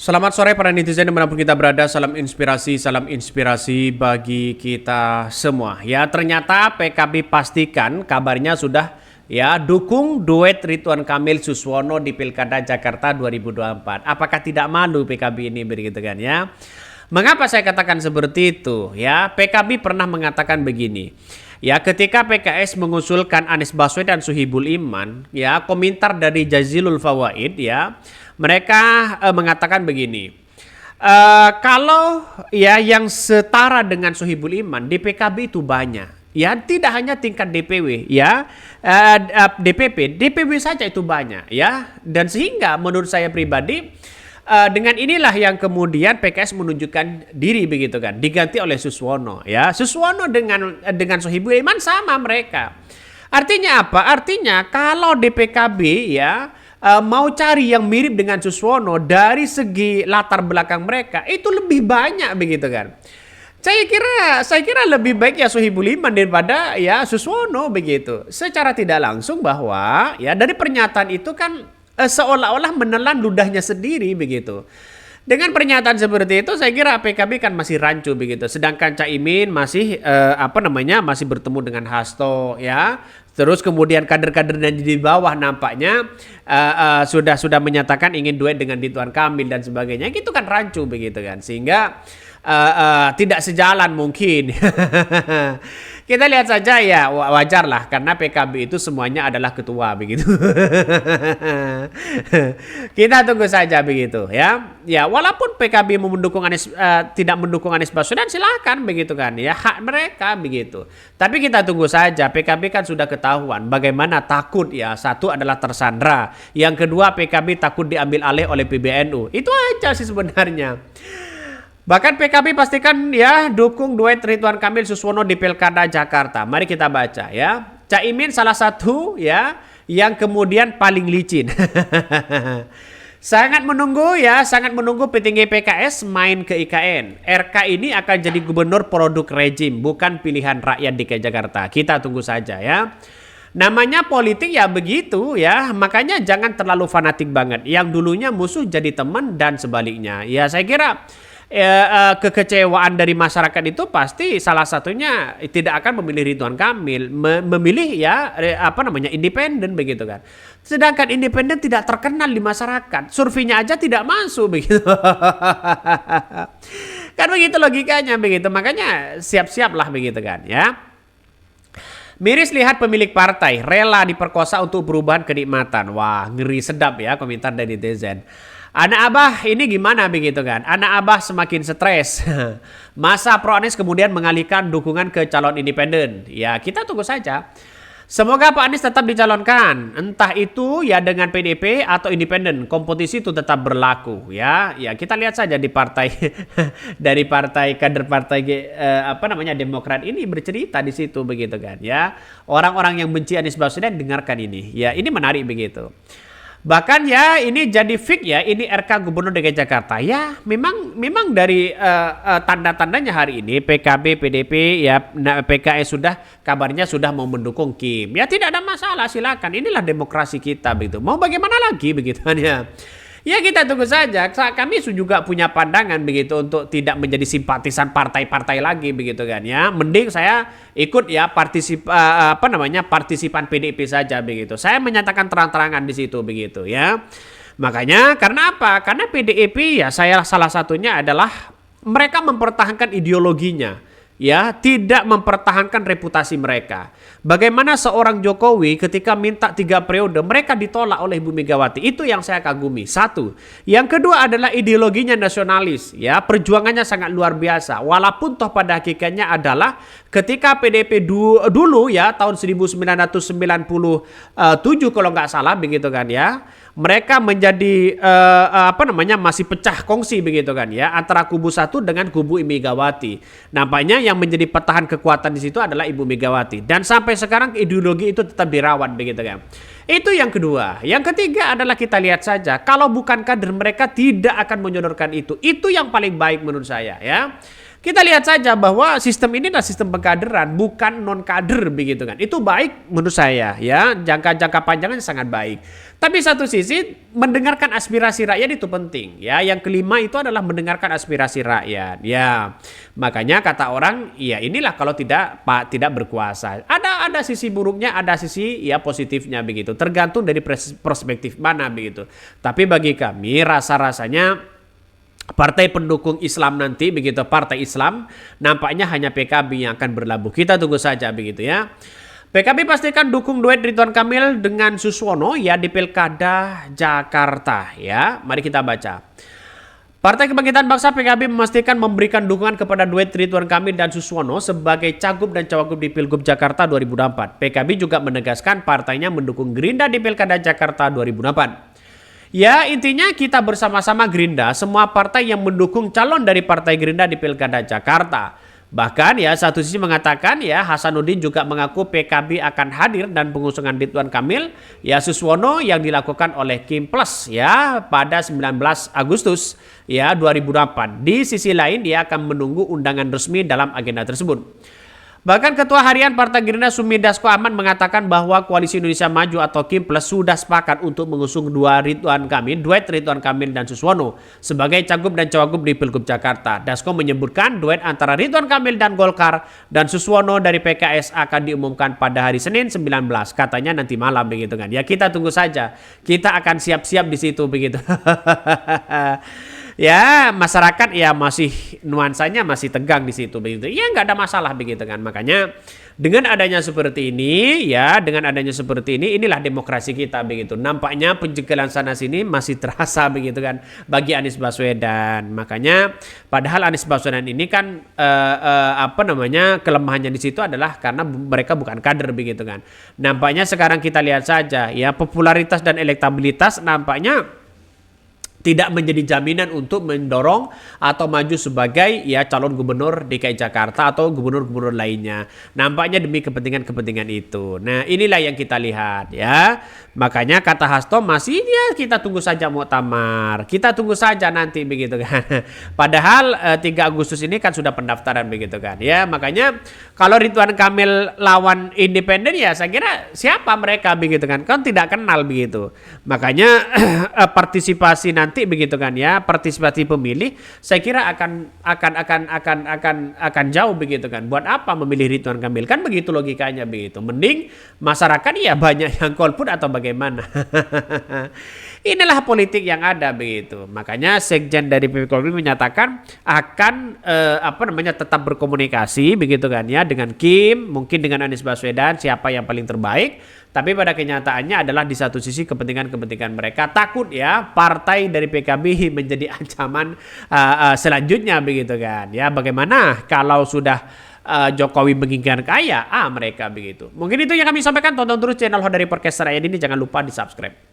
Selamat sore para netizen dimanapun kita berada, salam inspirasi bagi kita semua. Ya ternyata PKB pastikan kabarnya sudah ya dukung duet Ridwan Kamil Suswono di Pilkada Jakarta 2024. Apakah tidak malu PKB ini begitu kan ya? Mengapa saya katakan seperti itu? Ya PKB pernah mengatakan begini. Ya ketika PKS mengusulkan Anies Baswedan Sohibul Iman, ya komentar dari Jazilul Fawaid ya, mereka mengatakan begini. Kalau ya yang setara dengan Sohibul Iman di PKB itu banyak. Ya tidak hanya tingkat DPW ya, DPW saja itu banyak ya, dan sehingga menurut saya pribadi dengan inilah yang kemudian PKS menunjukkan diri begitu kan, diganti oleh Suswono ya. Suswono dengan Sohibul Iman sama mereka. Artinya apa? Artinya kalau di PKB ya mau cari yang mirip dengan Suswono dari segi latar belakang mereka itu lebih banyak begitu kan. Saya kira lebih baik ya Sohibul Iman daripada ya Suswono begitu. Secara tidak langsung bahwa ya dari pernyataan itu kan seolah-olah menelan ludahnya sendiri begitu. Dengan pernyataan seperti itu saya kira PKB kan masih rancu begitu. Sedangkan Caimin masih masih bertemu dengan Hasto ya. Terus kemudian kader-kader di bawah nampaknya sudah menyatakan ingin duet dengan Ridwan Kamil dan sebagainya. Itu kan rancu begitu kan. Sehingga tidak sejalan mungkin. Kita lihat saja ya, wajar lah karena PKB itu semuanya adalah ketua begitu. Kita tunggu saja begitu ya. Ya walaupun PKB tidak mendukung Anies Baswedan silahkan begitu kan ya, hak mereka begitu. Tapi kita tunggu saja, PKB kan sudah ketahuan bagaimana takut ya, satu adalah tersandra, yang kedua PKB takut diambil alih oleh PBNU. Itu aja sih sebenarnya. Bahkan PKB pastikan ya dukung duet Ridwan Kamil Suswono di Pilkada Jakarta. Mari kita baca ya. Caimin salah satu ya yang kemudian paling licin. Sangat menunggu petinggi PKS main ke IKN. RK ini akan jadi gubernur produk rejim, bukan pilihan rakyat DKI Jakarta. Kita tunggu saja ya. Namanya politik ya begitu ya, makanya jangan terlalu fanatik banget. Yang dulunya musuh jadi teman dan sebaliknya. Ya saya kira kekecewaan dari masyarakat itu pasti salah satunya tidak akan memilih Ridwan Kamil, memilih ya independen begitu kan. Sedangkan independen tidak terkenal di masyarakat, surveinya aja tidak masuk begitu. Kan begitu logikanya begitu, makanya siap-siaplah begitu kan ya. Miris lihat pemilik partai rela diperkosa untuk perubahan kenikmatan. Wah ngeri sedap ya komentar dari netizen. Anak abah ini gimana begitu kan? Anak abah semakin stres. Masa pro Anies kemudian mengalihkan dukungan ke calon independen. Ya kita tunggu saja. Semoga Pak Anies tetap dicalonkan. Entah itu ya dengan PDP atau independen. Kompetisi itu tetap berlaku ya. Ya kita lihat saja di partai dari partai kader partai Demokrat ini bercerita di situ begitu kan ya. Orang-orang yang benci Anies Baswedan dengarkan ini. Ya ini menarik begitu. Bahkan ya ini jadi fix ya, ini RK Gubernur DKI Jakarta. Ya memang dari tanda-tandanya hari ini PKB, PDP ya PKS sudah kabarnya sudah mau mendukung Kim. Ya tidak ada masalah, silakan. Inilah demokrasi kita begitu. Mau bagaimana lagi begitu kan ya. Ya kita tunggu saja. Kami juga punya pandangan begitu untuk tidak menjadi simpatisan partai-partai lagi begitu kan ya. Mending saya ikut ya partisipan PDIP saja begitu. Saya menyatakan terang-terangan di situ begitu ya. Makanya karena apa? Karena PDIP ya saya salah satunya adalah mereka mempertahankan ideologinya. Ya, tidak mempertahankan reputasi mereka. Bagaimana seorang Jokowi ketika minta 3 periode, mereka ditolak oleh Ibu Megawati. Itu yang saya kagumi. Satu. Yang kedua adalah ideologinya nasionalis. Ya, perjuangannya sangat luar biasa. Walaupun toh pada hakikatnya adalah ketika PDP dulu ya tahun 1997 kalau nggak salah begitu kan ya. Mereka menjadi masih pecah kongsi begitu kan ya antara kubu satu dengan kubu Ibu Megawati. Nampaknya yang menjadi petahan kekuatan di situ adalah Ibu Megawati dan sampai sekarang ideologi itu tetap dirawat begitu kan. Itu yang kedua. Yang ketiga adalah kita lihat saja kalau bukan kader mereka tidak akan menyodorkan itu. Itu yang paling baik menurut saya ya. Kita lihat saja bahwa sistem ini adalah sistem pengkaderan, bukan non kader begitu kan. Itu baik menurut saya ya, jangka panjangnya sangat baik. Tapi satu sisi mendengarkan aspirasi rakyat itu penting ya. Yang kelima itu adalah mendengarkan aspirasi rakyat ya. Makanya kata orang, ya inilah kalau tidak tidak berkuasa. Ada sisi buruknya, ada sisi ya positifnya begitu. Tergantung dari perspektif mana begitu. Tapi bagi kami rasa-rasanya partai pendukung Islam nanti begitu, partai Islam nampaknya hanya PKB yang akan berlabuh. Kita tunggu saja begitu ya. PKB pastikan dukung duet Ridwan Kamil dengan Suswono ya di Pilkada Jakarta ya. Mari kita baca. Partai Kebangkitan Bangsa PKB memastikan memberikan dukungan kepada duet Ridwan Kamil dan Suswono sebagai cagup dan cawagup di Pilgub Jakarta 2024. PKB juga menegaskan partainya mendukung Gerindra di Pilkada Jakarta 2024. Ya intinya kita bersama-sama Gerindra, semua partai yang mendukung calon dari partai Gerindra di Pilkada Jakarta. Bahkan ya satu sisi mengatakan ya Hasanuddin juga mengaku PKB akan hadir dan pengusungan Ridwan Kamil ya Suswono yang dilakukan oleh Kim Plus ya pada 19 Agustus ya 2008. Di sisi lain dia akan menunggu undangan resmi dalam agenda tersebut. Bahkan Ketua Harian Partai Gerindra Sumi Dasko Ahmad mengatakan bahwa Koalisi Indonesia Maju atau Kim Plus sudah sepakat untuk mengusung duet Ridwan Kamil dan Suswono sebagai cagup dan cawagup di Pilgub Jakarta. Dasko menyebutkan duet antara Ridwan Kamil dan Golkar dan Suswono dari PKS akan diumumkan pada hari Senin 19, katanya nanti malam begitu kan. Ya kita tunggu saja. Kita akan siap-siap di situ begitu. Ya masyarakat ya masih nuansanya masih tegang di situ begitu. Ya nggak ada masalah begitu kan. Makanya dengan adanya seperti ini ya, dengan adanya seperti ini inilah demokrasi kita begitu. Nampaknya penjagalan sana sini masih terasa begitu kan bagi Anies Baswedan. Makanya padahal Anies Baswedan ini kan kelemahannya di situ adalah karena mereka bukan kader begitu kan. Nampaknya sekarang kita lihat saja ya popularitas dan elektabilitas nampaknya tidak menjadi jaminan untuk mendorong atau maju sebagai ya calon gubernur DKI Jakarta atau gubernur-gubernur lainnya. Nampaknya demi kepentingan-kepentingan itu. Nah inilah yang kita lihat ya. Makanya kata Hasto masih ya kita tunggu saja muktamar. Kita tunggu saja nanti begitu kan. Padahal 3 Agustus ini kan sudah pendaftaran begitu kan. Ya makanya kalau Ridwan Kamil lawan independen ya saya kira siapa mereka begitu kan. Kan tidak kenal begitu. Makanya partisipasi nanti begitu kan ya, partisipasi pemilih saya kira akan jauh begitu kan. Buat apa memilih Ridwan Kamil? Kan begitu logikanya begitu. Mending masyarakat ya banyak yang golput atau bagaimana. Inilah politik yang ada begitu. Makanya Sekjen dari PKB menyatakan akan tetap berkomunikasi begitu kan ya dengan Kim, mungkin dengan Anies Baswedan siapa yang paling terbaik. Tapi pada kenyataannya adalah di satu sisi kepentingan mereka takut ya partai dari PKB menjadi ancaman selanjutnya begitu kan. Ya bagaimana kalau sudah Jokowi menginginkan kaya mereka begitu. Mungkin itu yang kami sampaikan. Tonton terus channel Hodari Podcast Rakyat ini, jangan lupa di subscribe.